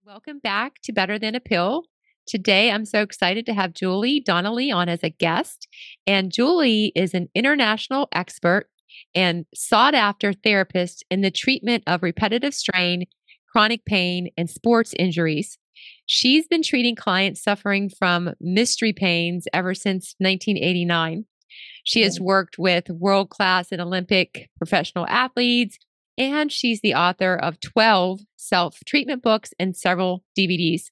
Welcome back to Better Than a Pill. Today, I'm so excited to have Julie Donnelly on as a guest. And Julie is an international expert and sought after therapist in the treatment of repetitive strain, chronic pain, and sports injuries. She's been treating clients suffering from mystery pains ever since 1989. She has worked with world class and Olympic professional athletes, and she's the author of 12 self treatment books and several DVDs.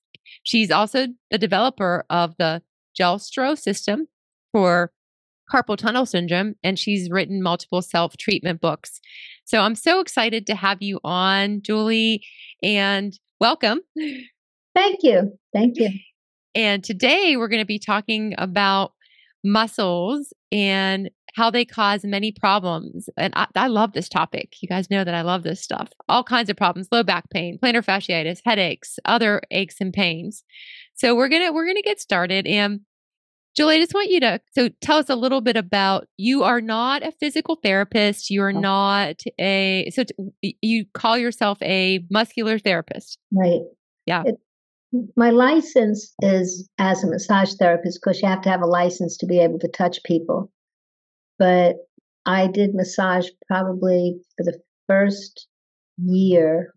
She's also the developer of the Gelstro system for carpal tunnel syndrome, and she's written multiple self treatment books. So I'm so excited to have you on, Julie, and welcome. Thank you. Thank you. And today we're going to be talking about muscles and how they cause many problems. And I love this topic. You guys know that I love this stuff. All kinds of problems: low back pain, plantar fasciitis, headaches, other aches and pains. So we're gonna get started. And Julie, I just want you to tell us a little bit about, you are not a physical therapist. You are not you call yourself a muscular therapist. Right. Yeah. My license is as a massage therapist because you have to have a license to be able to touch people. But I did massage probably for the first year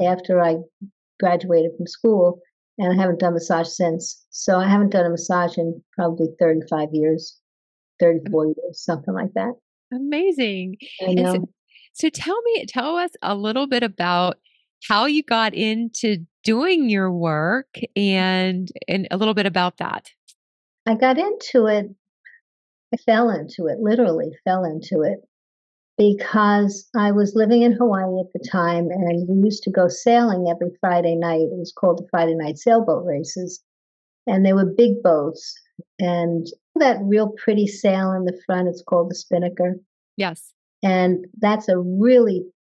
after I graduated from school, and I haven't done massage since. So I haven't done a massage in probably 35 years, 34 years, something like that. Amazing. I know. And so tell us a little bit about how you got into doing your work and a little bit about that. I got into it. I fell into it, literally fell into it, because I was living in Hawaii at the time, and we used to go sailing every Friday night. It was called the Friday night sailboat races, and they were big boats. And that real pretty sail in the front, it's called the spinnaker. Yes. And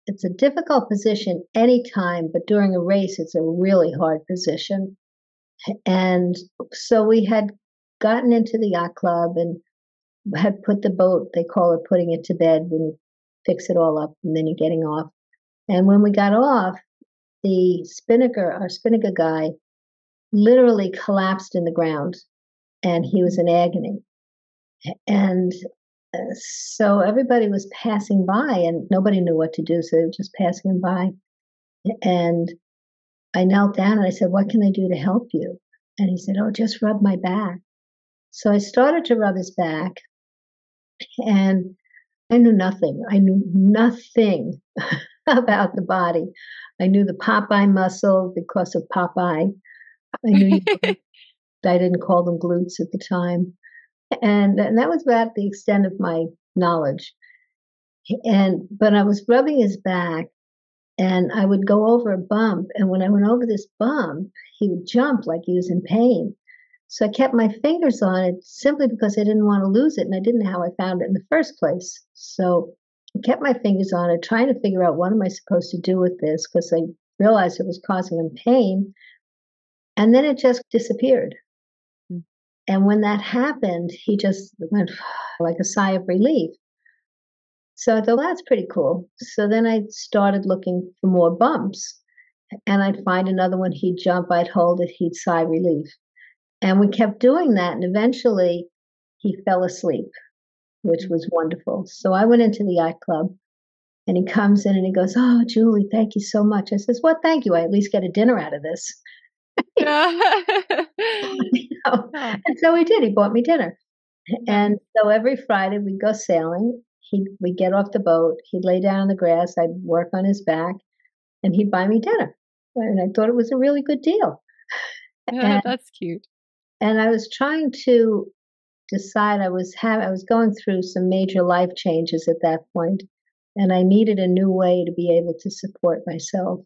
it's a difficult position anytime, but during a race, it's a really hard position. And so we had gotten into the yacht club and had put the boat, they call it putting it to bed, when you fix it all up and then you're getting off. And when we got off, our spinnaker guy, literally collapsed in the ground, and he was in agony. And so everybody was passing by and nobody knew what to do. So they were just passing him by. And I knelt down and I said, "What can I do to help you?" And he said, "Oh, just rub my back." So I started to rub his back, and I knew nothing. I knew nothing about the body. I knew the Popeye muscle because of Popeye. I knew I didn't call them glutes at the time. And that was about the extent of my knowledge. But I was rubbing his back, and I would go over a bump. And when I went over this bump, he would jump like he was in pain. So I kept my fingers on it simply because I didn't want to lose it, and I didn't know how I found it in the first place. So I kept my fingers on it, trying to figure out, what am I supposed to do with this, because I realized it was causing him pain. And then it just disappeared. Mm. And when that happened, he just went like a sigh of relief. So I thought, well, that's pretty cool. So then I started looking for more bumps, and I'd find another one. He'd jump, I'd hold it, he'd sigh relief. And we kept doing that, and eventually he fell asleep, which was wonderful. So I went into the yacht club, and he comes in and he goes, "Oh, Julie, thank you so much." I says, "What, thank you? I at least get a dinner out of this." And so he did. He bought me dinner. And so every Friday we'd go sailing. We'd get off the boat. He'd lay down on the grass. I'd work on his back, and he'd buy me dinner. And I thought it was a really good deal. That's cute. And I was trying to decide. I was going through some major life changes at that point, and I needed a new way to be able to support myself.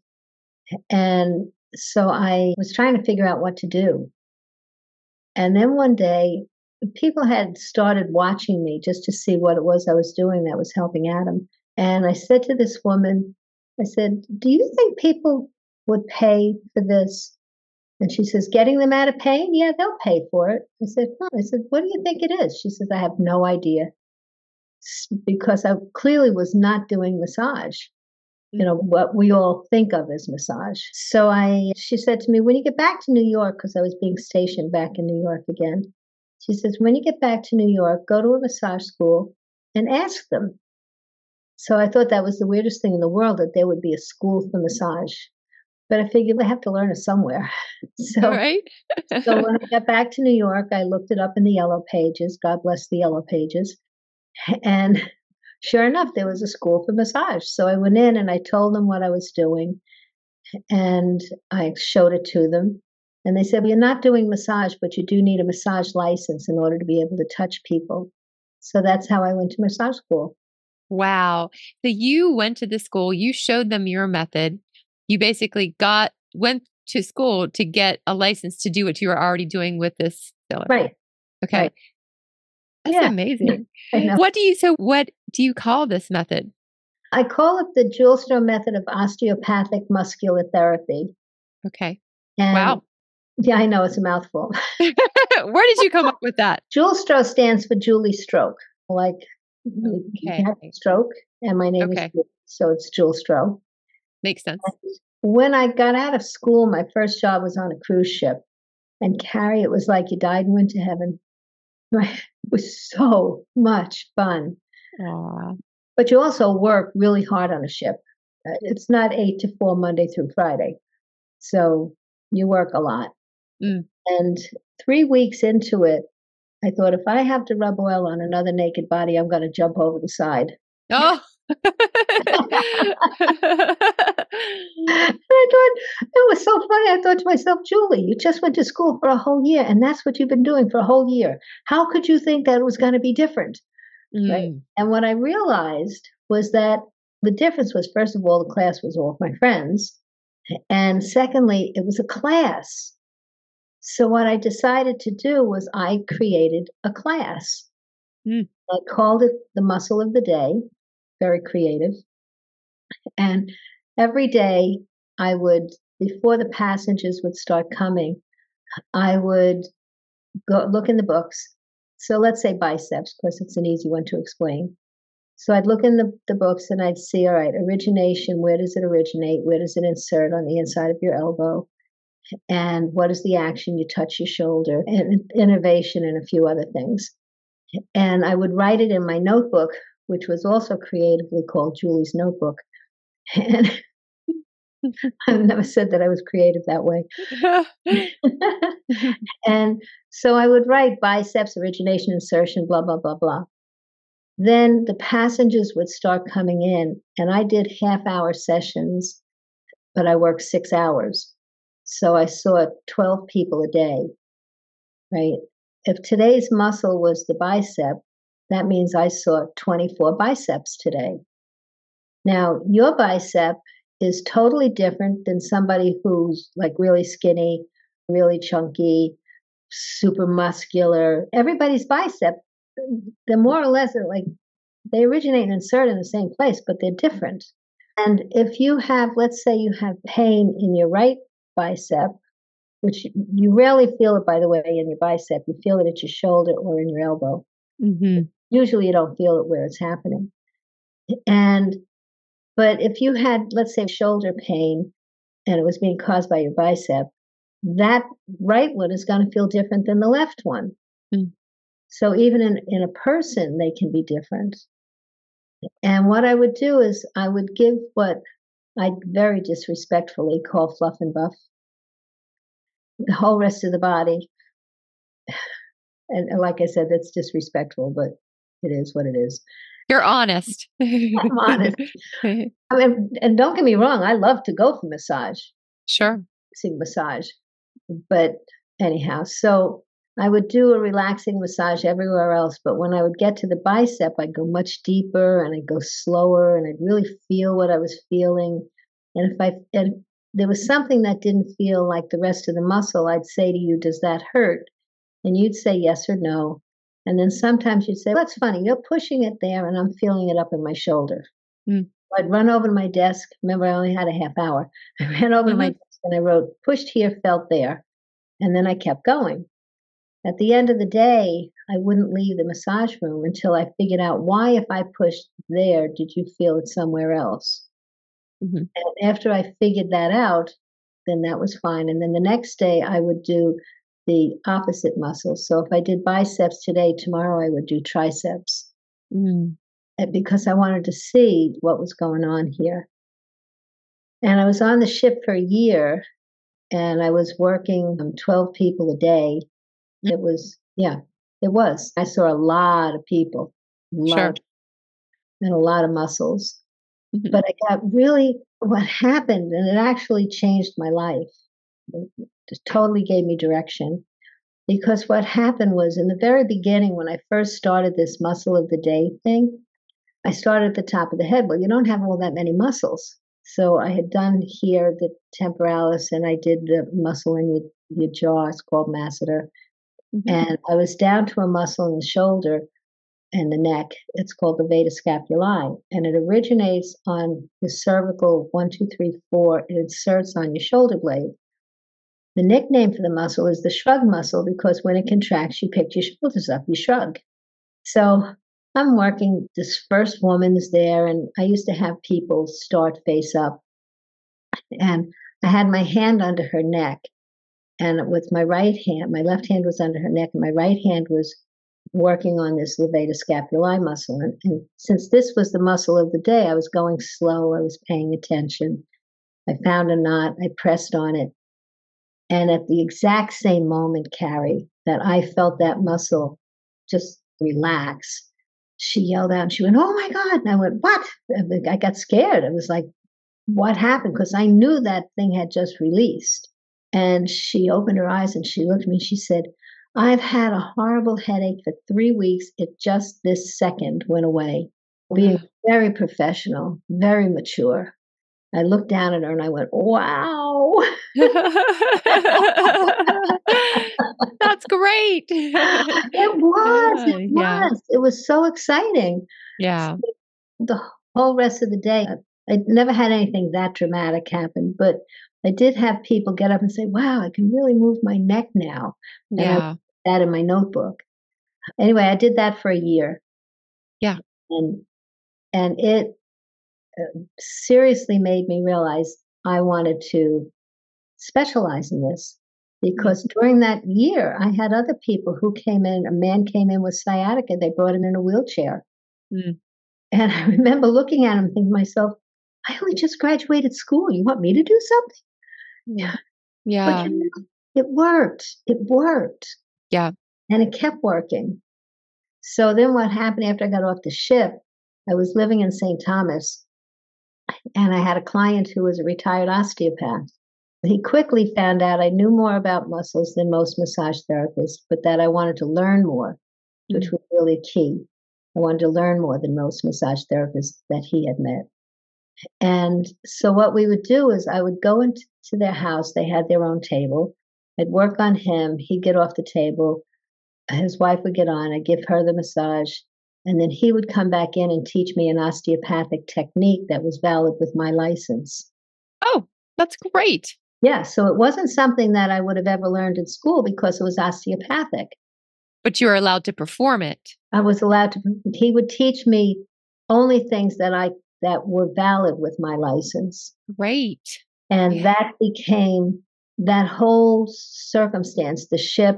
And so I was trying to figure out what to do. And then one day, people had started watching me just to see what it was I was doing that was helping Adam. And I said to this woman, I said, "Do you think people would pay for this?" And she says, "Getting them out of pain? Yeah, they'll pay for it." I said, "Oh." I said, "What do you think it is?" She says, "I have no idea." Because I clearly was not doing massage. what we all think of as massage. So she said to me, when you get back to New York, because I was being stationed back in New York again, she says, when you get back to New York, go to a massage school and ask them. So I thought that was the weirdest thing in the world, that there would be a school for massage. But I figured I have to learn it somewhere. All So, right. so when I got back to New York, I looked it up in the Yellow Pages. God bless the Yellow Pages. And sure enough, there was a school for massage. So I went in and I told them what I was doing, and I showed it to them. And they said, well, you're not doing massage, but you do need a massage license in order to be able to touch people. So that's how I went to massage school. Wow. So you went to the school, you showed them your method. You basically went to school to get a license to do what you were already doing with this filler. Right. Okay. Right. That's Yeah. amazing. I know. What do you call this method? I call it the Jules Stroh method of osteopathic muscular therapy. Okay. And Wow. yeah, I know it's a mouthful. Where did you come up with that? Jules Stroh stands for Julie Stroke. Like you have Okay. a stroke, and my name is Okay. Julie, so it's Jules Stroh. Makes sense. When I got out of school, my first job was on a cruise ship. And Carrie, it was like you died and went to heaven. It was so much fun. Aw. But you also work really hard on a ship. It's not 8 to 4 Monday through Friday. So you work a lot. Mm. And 3 weeks into it, I thought, if I have to rub oil on another naked body, I'm going to jump over the side. Oh. And I thought, it was so funny. I thought to myself, Julie, you just went to school for a whole year, and that's what you've been doing for a whole year. How could you think that it was going to be different? Right. Mm. And what I realized was that the difference was, first of all, the class was all of my friends. And secondly, it was a class. So what I decided to do was I created a class. Mm. I called it the muscle of the day, very creative. And every day I would, before the passengers would start coming, I would go look in the books. So let's say biceps, because it's an easy one to explain. So I'd look in the books and I'd see, all right, origination, where does it originate? Where does it insert on the inside of your elbow? And what is the action? You touch your shoulder, and innervation, and a few other things. And I would write it in my notebook, which was also creatively called Julie's Notebook. And I've never said that I was creative that way. And so I would write biceps, origination, insertion, blah, blah, blah, blah. Then the passengers would start coming in, and I did half-hour sessions, but I worked 6 hours. So I saw 12 people a day, right? If today's muscle was the bicep, that means I saw 24 biceps today. Now, your bicep is totally different than somebody who's like really skinny, really chunky, super muscular. Everybody's bicep, they're more or less like they originate and insert in the same place, but they're different. And if you have, let's say you have pain in your right bicep, which you rarely feel it, by the way, in your bicep, you feel it at your shoulder or in your elbow. Mm-hmm. Usually you don't feel it where it's happening. But if you had, let's say, shoulder pain and it was being caused by your bicep, that right one is going to feel different than the left one. Mm. So even in a person, they can be different. And what I would do is I would give what I very disrespectfully call fluff and buff, the whole rest of the body. And like I said, that's disrespectful, but it is what it is. You're honest. I'm honest. I mean, and don't get me wrong, I love to go for massage. Sure. Massage. But anyhow, so I would do a relaxing massage everywhere else, but when I would get to the bicep, I'd go much deeper and I'd go slower and I'd really feel what I was feeling. And if there was something that didn't feel like the rest of the muscle, I'd say to you, does that hurt? And you'd say yes or no. And then sometimes you'd say, well, that's funny, you're pushing it there and I'm feeling it up in my shoulder. Mm. I'd run over to my desk. Remember, I only had a half hour. I ran over to my desk and I wrote, pushed here, felt there. And then I kept going. At the end of the day, I wouldn't leave the massage room until I figured out why, if I pushed there, did you feel it somewhere else? Mhm. And after I figured that out, then that was fine. And then the next day I would do the opposite muscles. So if I did biceps today, tomorrow I would do triceps Mm. because I wanted to see what was going on here. And I was on the ship for a year and I was working 12 people a day. Mm. It was, yeah, it was. I saw a lot of people, a lot Sure. of, and a lot of muscles. Mhm. But I got really, what happened, and it actually changed my life. It just totally gave me direction. Because what happened was in the very beginning, when I first started this muscle of the day thing, I started at the top of the head. Well, you don't have all that many muscles. So I had done here the temporalis and I did the muscle in your jaw. It's called masseter. Mhm. And I was down to a muscle in the shoulder and the neck. It's called the vata scapulae. And it originates on the cervical 1, 2, 3, 4. It inserts on your shoulder blade. The nickname for the muscle is the shrug muscle because when it contracts, you pick your shoulders up, you shrug. So I'm working, this first woman's there, and I used to have people start face up. And I had my hand under her neck, and with my right hand, my left hand was under her neck, and my right hand was working on this levator scapulae muscle. And since this was the muscle of the day, I was going slow, I was paying attention. I found a knot, I pressed on it. And at the exact same moment, Carrie, that I felt that muscle just relax, she yelled out and she went, "Oh my God." And I went, "What?" I got scared. I was like, "What happened?" Because I knew that thing had just released. And she opened her eyes and she looked at me. She said, "I've had a horrible headache for 3 weeks. It just this second went away." Being Wow. very professional, very mature. I looked down at her and I went, "Wow." That's great. It was, it Yeah. was. It was so exciting. Yeah. The whole rest of the day, I never had anything that dramatic happen, but I did have people get up and say, "Wow, I can really move my neck now." And I Yeah. put that in my notebook. Anyway, I did that for a year, Yeah. and it seriously made me realize I wanted to specialize in this Mm. because during that year, I had other people who came in. A man came in with sciatica. They brought him in a wheelchair. Mm. And I remember looking at him thinking to myself, I only just graduated school. You want me to do Mm. something? But Yeah. it worked. It worked. Yeah. And it kept working. So then what happened after I got off the ship, I was living in St. Thomas and I had a client who was a retired osteopath. He quickly found out I knew more about muscles than most massage therapists, but that I wanted to learn more, which Mm. was really key. I wanted to learn more than most massage therapists that he had met. And so what we would do is I would go into their house. They had their own table. I'd work on him. He'd get off the table. His wife would get on. I'd give her the massage. And then he would come back in and teach me an osteopathic technique that was valid with my license. Oh, that's great. Yeah, so it wasn't something that I would have ever learned in school because it was osteopathic. But you are allowed to perform it. I was allowed to, he would teach me only things that were valid with my license. Great. And Yeah. that became that whole circumstance, the ship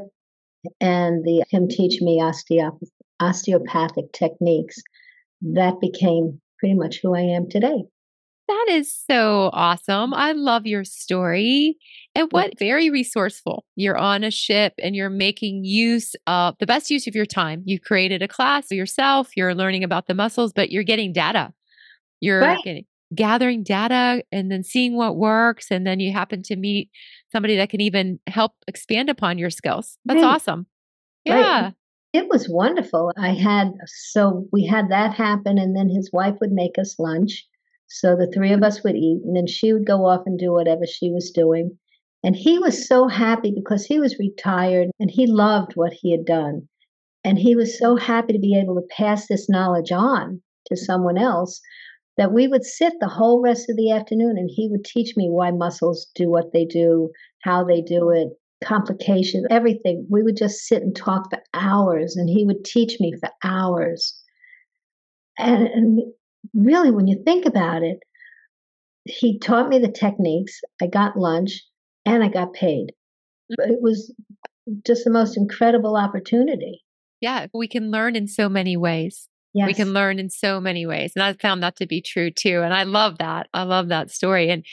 and the him teaching me osteopathic techniques, that became pretty much who I am today. That is so awesome. I love your story. And Yeah. what very resourceful. You're on a ship and you're making use of the best use of your time. You created a class yourself, you're learning about the muscles, but you're getting data. You're Right, getting gathering data and then seeing what works. And then you happen to meet somebody that can even help expand upon your skills. That's right, awesome. right. Yeah. It was wonderful. So we had that happen, and then his wife would make us lunch. So the three of us would eat, and then she would go off and do whatever she was doing. And he was so happy because he was retired and he loved what he had done. And he was so happy to be able to pass this knowledge on to someone else that we would sit the whole rest of the afternoon and he would teach me why muscles do what they do, how they do it, complications, everything. We would just sit and talk for hours and he would teach me for hours. And really, when you think about it, he taught me the techniques. I got lunch and I got paid. It was just the most incredible opportunity. Yeah, we can learn in so many ways. We can Yes. learn in so many ways. And I found that to be true too. And I love that. I love that story. And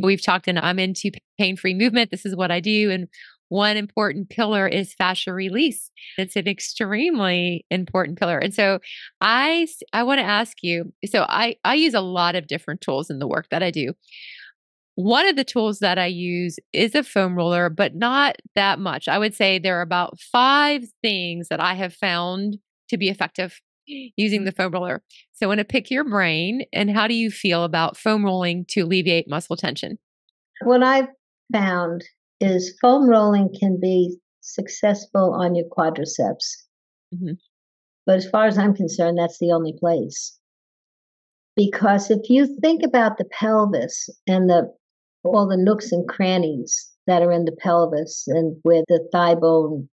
we've talked, and I'm into pain-free movement. This is what I do. And one important pillar is fascia release. It's an extremely important pillar. And so I want to ask you, so I use a lot of different tools in the work that I do. One of the tools that I use is a foam roller, but not that much. I would say there are about 5 things that I have found to be effective using the foam roller. So I want to pick your brain, and how do you feel about foam rolling to alleviate muscle tension? What I've found is foam rolling can be successful on your quadriceps. Mhm. But as far as I'm concerned, that's the only place. Because if you think about the pelvis and the all the nooks and crannies that are in the pelvis and where the thigh bone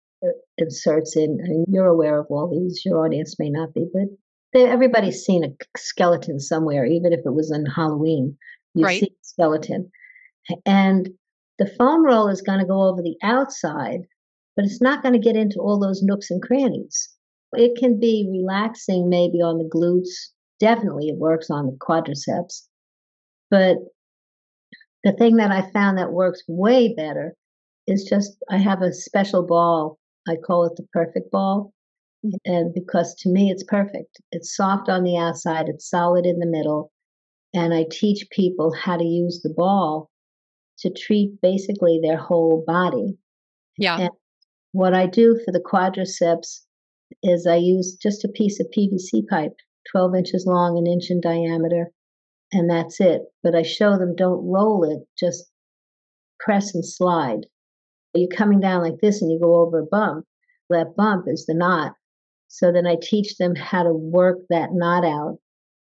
inserts in, I mean, you're aware of all these, your audience may not be, but everybody's seen a skeleton somewhere, even if it was on Halloween. You see Right? a skeleton. And the foam roll is going to go over the outside, but it's not going to get into all those nooks and crannies. It can be relaxing maybe on the glutes. Definitely it works on the quadriceps. But the thing that I found that works way better is just I have a special ball. I call it the perfect ball. And because to me it's perfect. It's soft on the outside, it's solid in the middle. And I teach people how to use the ball to treat basically their whole body. Yeah. And what I do for the quadriceps is I use just a piece of PVC pipe, 12 inches long, an inch in diameter, and that's it. But I show them don't roll it, just press and slide. You're coming down like this and you go over a bump. That bump is the knot. So then I teach them how to work that knot out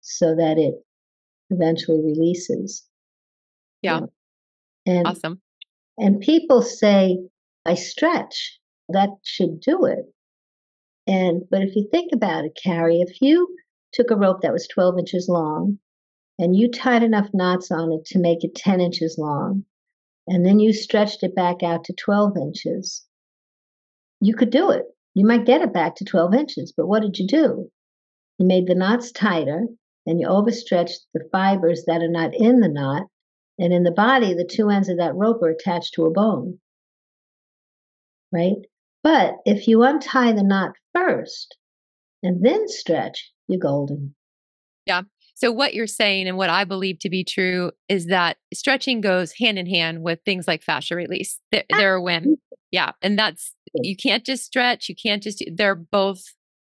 so that it eventually releases. Yeah. You know. And Awesome. and people say I stretch. That should do it. And but if you think about it, Carrie, if you took a rope that was 12 inches long and you tied enough knots on it to make it 10 inches long, and then you stretched it back out to 12 inches, you could do it. You might get it back to 12 inches, but what did you do? You made the knots tighter and you overstretched the fibers that are not in the knot. And in the body, the two ends of that rope are attached to a bone, right? But if you untie the knot first and then stretch, you're golden. Yeah. So what you're saying, and what I believe to be true, is that stretching goes hand in hand with things like fascia release. They're a win. Yeah. And that's, you can't just stretch. You can't just, they're both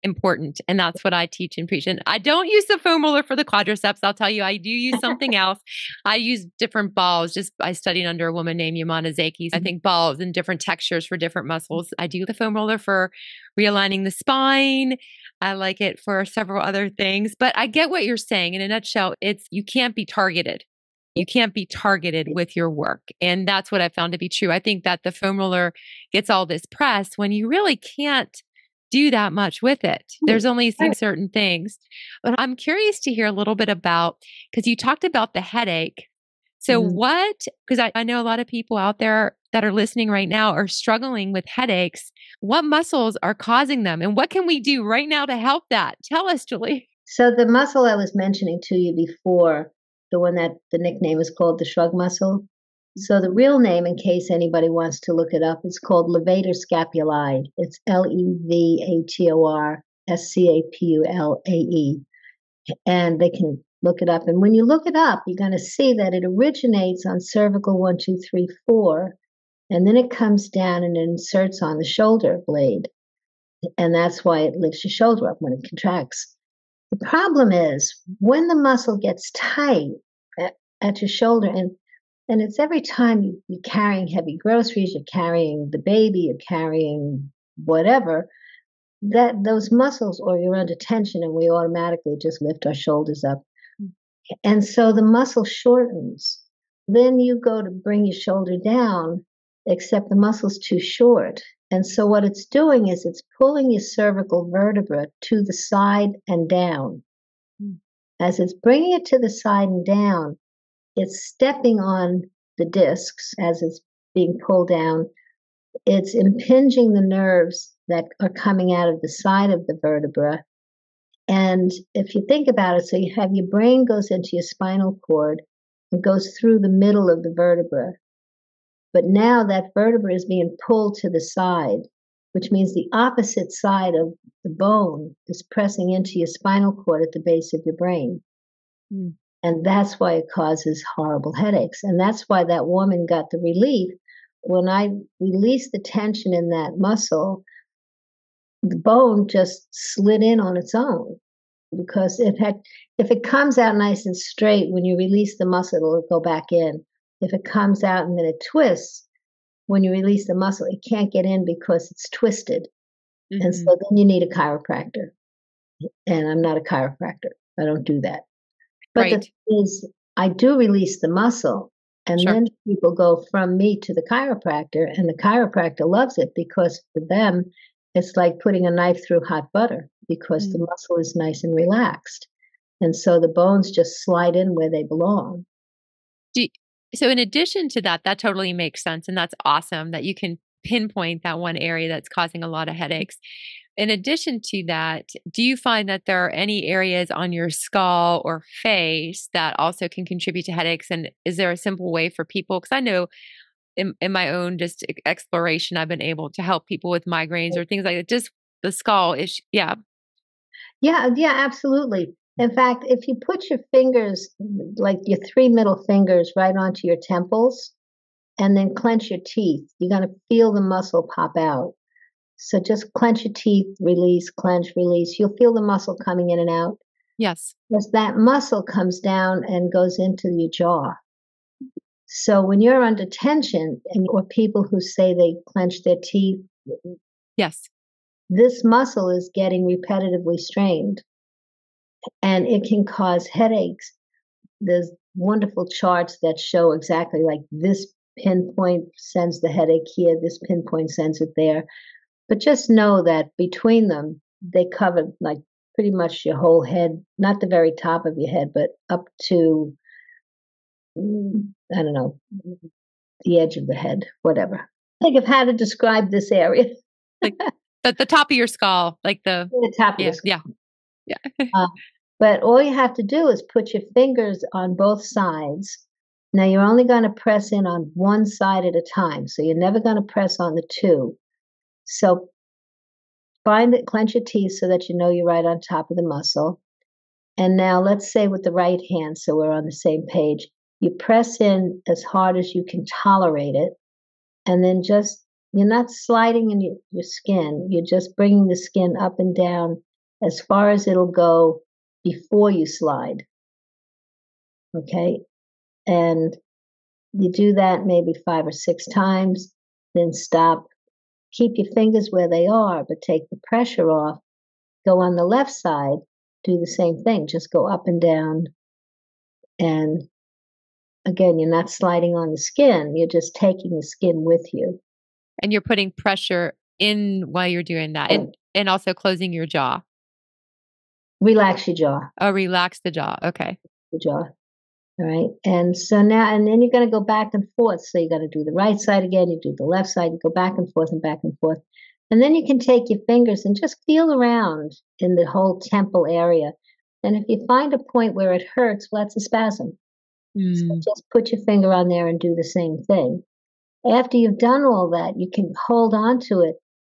important. And that's what I teach and preach. And I don't use the foam roller for the quadriceps. I'll tell you, I do use something else. I use different balls. Just I studied under a woman named Yamana Zakis. I think balls and different textures for different muscles. I do the foam roller for realigning the spine. I like it for several other things, but I get what you're saying. In a nutshell, it's you can't be targeted. You can't be targeted with your work. And that's what I found to be true. I think that the foam roller gets all this press when you really can't do that much with it. There's only certain things. But I'm curious to hear a little bit about, because you talked about the headache. So Mhm. what, because I know a lot of people out there that are listening right now are struggling with headaches. What muscles are causing them? And what can we do right now to help that? Tell us, Julie. So the muscle I was mentioning to you before, the one that the nickname is called the shrug muscle. So the real name, in case anybody wants to look it up, is called levator scapulae. It's levator scapulae, and they can look it up. And when you look it up, you're going to see that it originates on cervical 1, 2, 3, 4, and then it comes down and it inserts on the shoulder blade, and that's why it lifts your shoulder up when it contracts. The problem is when the muscle gets tight at your shoulder, and it's every time you're carrying heavy groceries, you're carrying the baby, you're carrying whatever, that those muscles or you're under tension and we automatically just lift our shoulders up. And so the muscle shortens. Then you go to bring your shoulder down, except the muscle's too short. And so what it's doing is it's pulling your cervical vertebra to the side and down. As it's bringing it to the side and down, it's stepping on the discs as it's being pulled down. It's impinging the nerves that are coming out of the side of the vertebra. And if you think about it, so you have your brain goes into your spinal cord and goes through the middle of the vertebra. But now that vertebra is being pulled to the side, which means the opposite side of the bone is pressing into your spinal cord at the base of your brain. Mm. And that's why it causes horrible headaches. And that's why that woman got the relief. When I released the tension in that muscle, the bone just slid in on its own. Because if it comes out nice and straight when you release the muscle, it'll go back in. If it comes out and then it twists, when you release the muscle, it can't get in because it's twisted. And so Mhm. then you need a chiropractor. And I'm not a chiropractor. I don't do that. But the Right. thing is, I do release the muscle. And Sure. then people go from me to the chiropractor, and the chiropractor loves it because for them, it's like putting a knife through hot butter because the Mm. muscle is nice and relaxed. And so the bones just slide in where they belong. Do so in addition to that, that totally makes sense, and that's awesome that you can pinpoint that one area that's causing a lot of headaches. In addition to that, do you find that there are any areas on your skull or face that also can contribute to headaches? And is there a simple way for people? Because I know in my own just exploration, I've been able to help people with migraines or things like that. Just the skull issue. Yeah. Yeah, yeah, absolutely. In fact, if you put your fingers, like your three middle fingers, right onto your temples and then clench your teeth, you're going to feel the muscle pop out. So just clench your teeth, release, clench, release. You'll feel the muscle coming in and out. Yes. As that muscle comes down and goes into your jaw. So when you're under tension, or people who say they clench their teeth, Yes. this muscle is getting repetitively strained and it can cause headaches. There's wonderful charts that show exactly like this pinpoint sends the headache here, this pinpoint sends it there. But just know that between them, they cover like pretty much your whole head, not the very top of your head, but up to, I don't know, the edge of the head, whatever. Think of how to describe this area. Like the top of your skull, like the The top of the yeah, skull. yeah, yeah. Uh, but all you have to do is put your fingers on both sides. Now you're only going to press in on one side at a time, so you're never going to press on the two. So find it, clench your teeth so that you know you're right on top of the muscle. And now let's say with the right hand, so we're on the same page, you press in as hard as you can tolerate it, and then just, you're not sliding in your skin, you're just bringing the skin up and down as far as it'll go before you slide. Okay. And you do that maybe 5 or 6 times, then stop. Keep your fingers where they are, but take the pressure off. Go on the left side, do the same thing. Just go up and down. And again, you're not sliding on the skin, you're just taking the skin with you. And you're putting pressure in while you're doing that, and also closing your jaw. Relax your jaw, Oh, relax the jaw. Okay. the jaw. All right. And so now, and then you're going to go back and forth. So you got to do the right side again, you do the left side, you go back and forth and back and forth. And then you can take your fingers and just feel around in the whole temple area. And if you find a point where it hurts, well, that's a spasm. So Mm. just put your finger on there and do the same thing. After you've done all that, you can hold on to it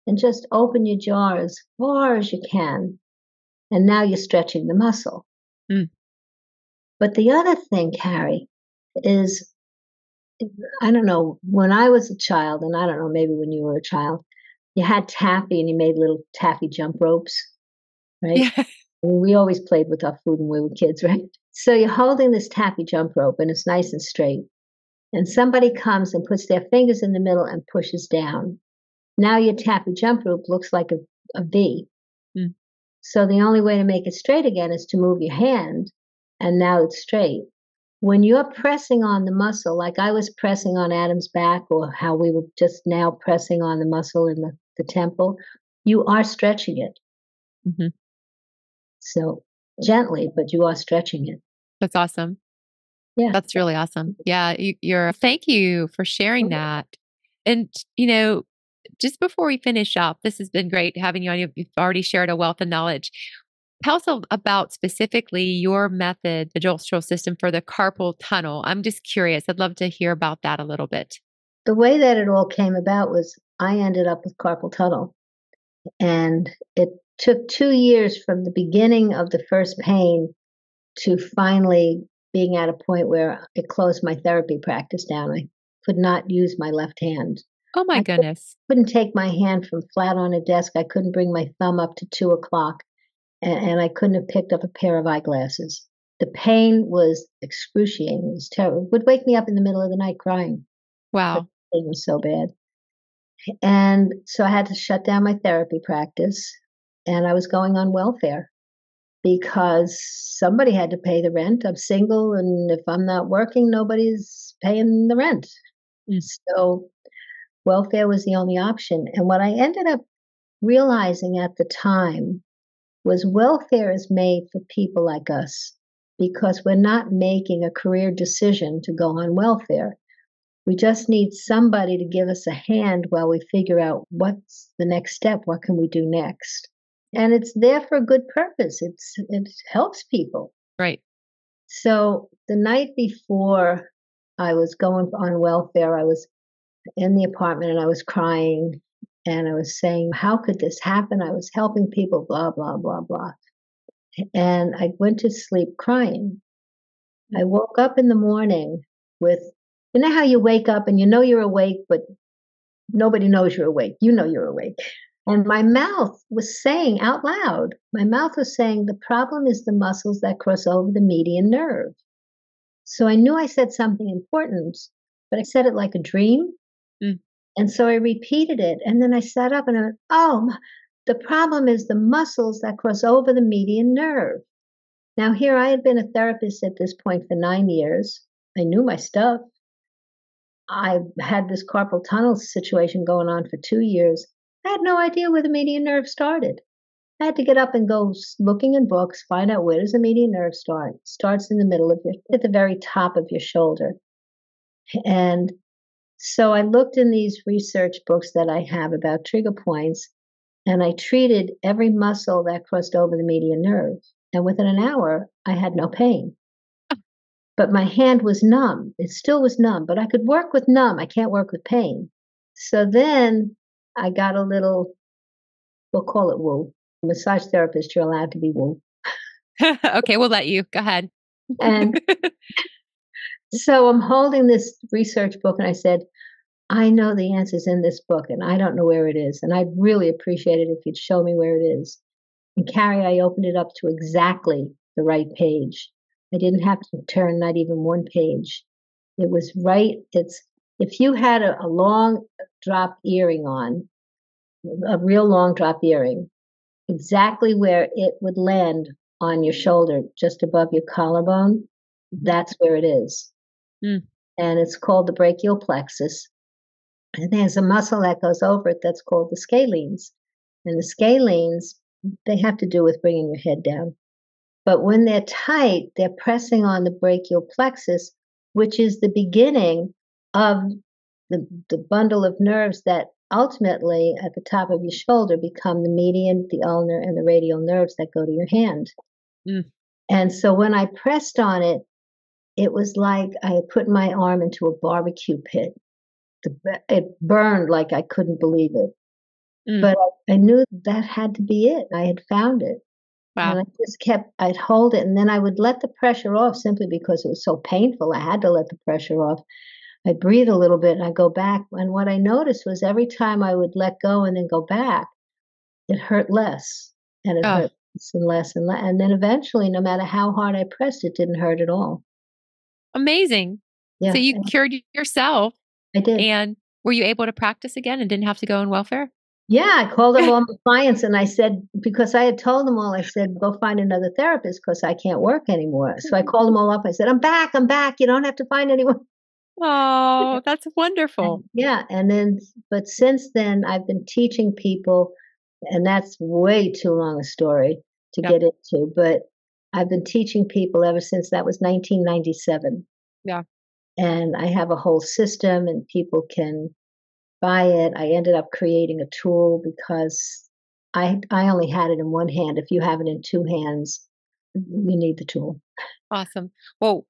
and just open your jaw as far as you can. And now you're stretching the muscle. Mm. But the other thing, Carrie, is I don't know, when I was a child, and I don't know, maybe when you were a child, you had taffy and you made little taffy jump ropes, right? Yeah. We always played with our food when we were kids, right? So you're holding this taffy jump rope and it's nice and straight. And somebody comes and puts their fingers in the middle and pushes down. Now your taffy jump rope looks like a V. Mm. So the only way to make it straight again is to move your hand, and now it's straight. When you're pressing on the muscle, like I was pressing on Adam's back, or how we were just now pressing on the muscle in the temple, you are stretching it. Mhm. So gently, but you are stretching it. That's awesome. Yeah. That's really awesome. Yeah, thank you for sharing that. And, you know, just before we finish up, this has been great having you on. You've already shared a wealth of knowledge. Tell us about specifically your method, the Joel system for the carpal tunnel. I'm just curious. I'd love to hear about that a little bit. The way that it all came about was I ended up with carpal tunnel, and it took 2 years from the beginning of the first pain to finally being at a point where it closed my therapy practice down. I could not use my left hand. Oh my I goodness. couldn't take my hand from flat on a desk. I couldn't bring my thumb up to 2 o'clock, and I couldn't have picked up a pair of eyeglasses. The pain was excruciating. It was terrible. It would wake me up in the middle of the night crying. The Wow. pain was so bad. And so I had to shut down my therapy practice, and I was going on welfare because somebody had to pay the rent. I'm single, and if I'm not working, nobody's paying the rent. Mm. So welfare was the only option. And what I ended up realizing at the time was welfare is made for people like us because we're not making a career decision to go on welfare. We just need somebody to give us a hand while we figure out what's the next step. What can we do next? And it's there for a good purpose. It helps people. Right. So the night before I was going on welfare, I was in the apartment and I was crying and I was saying, "How could this happen? I was helping people, blah, blah, blah, blah." And I went to sleep crying. I woke up in the morning with, you know how you wake up and you know you're awake, but nobody knows you're awake. You know you're awake. And my mouth was saying out loud, my mouth was saying, the problem is the muscles that cross over the median nerve. So I knew I said something important, but I said it like a dream. Mm. And so I repeated it. And then I sat up and I went, oh, the problem is the muscles that cross over the median nerve. Now, here I had been a therapist at this point for 9 years. I knew my stuff. I had this carpal tunnel situation going on for 2 years. I had no idea where the median nerve started. I had to get up and go looking in books, find out where does the median nerve start. It starts in the middle of at the very top of your shoulder. And so I looked in these research books that I have about trigger points, and I treated every muscle that crossed over the median nerve. And within an hour, I had no pain. But my hand was numb. It still was numb, but I could work with numb. I can't work with pain. So then I got a little, we'll call it woo. Massage therapist, you're allowed to be woo. Okay, we'll let you. Go ahead. And so I'm holding this research book and I said, I know the answer's in this book and I don't know where it is. And I'd really appreciate it if you'd show me where it is. And Carrie, I opened it up to exactly the right page. I didn't have to turn not even one page. It was right. It's if you had a long drop earring on, a real long drop earring, exactly where it would land on your shoulder, just above your collarbone, that's where it is. Mm. And it's called the brachial plexus. And there's a muscle that goes over it that's called the scalenes. And the scalenes, they have to do with bringing your head down. But when they're tight, they're pressing on the brachial plexus, which is the beginning of the bundle of nerves that ultimately at the top of your shoulder become the median, the ulnar, and the radial nerves that go to your hand. Mm. And so when I pressed on it, it was like I had put my arm into a barbecue pit. It burned like I couldn't believe it. Mm. But I knew that had to be it. I had found it. Wow. And I just I'd hold it and then I would let the pressure off simply because it was so painful. I had to let the pressure off. I'd breathe a little bit and I'd go back. And what I noticed was every time I would let go and then go back, it hurt less and it Oh, hurt less and less and less. And then eventually, no matter how hard I pressed, it didn't hurt at all. amazing. So Yeah, you cured yourself, I did. and were you able to practice again and didn't have to go on welfare? Yeah, I called up all my clients and I said, because I had told them all, I said, go find another therapist because I can't work anymore. So I called them all up. I said, I'm back. I'm back. You don't have to find anyone. Oh, that's And wonderful. yeah. And then, but since then, I've been teaching people, and that's way too long a story to Yep. get into, but I've been teaching people ever since that was 1997. Yeah. And I have a whole system and people can buy it. I ended up creating a tool because I only had it in one hand. If you have it in two hands, you need the tool. Awesome. Well,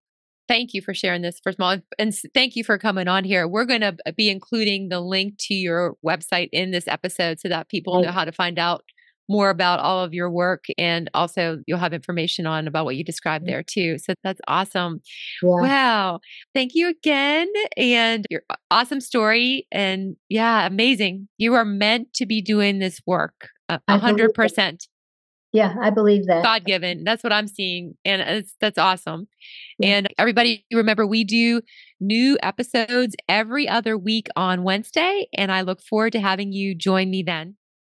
thank you for sharing this, first of all, and thank you for coming on here. We're going to be including the link to your website in this episode so that people know Thank how to find out more about all of your work. And also, you'll have information on about what you described you. there too. So that's awesome. Yeah, Wow. Thank you again. And your awesome story. And yeah, amazing. You are meant to be doing this work a I believe hundred that. percent Yeah, I believe that. God given. That's what I'm seeing. And that's awesome. Yeah. And everybody, remember, we do new episodes every other week on Wednesday. And I look forward to having you join me then.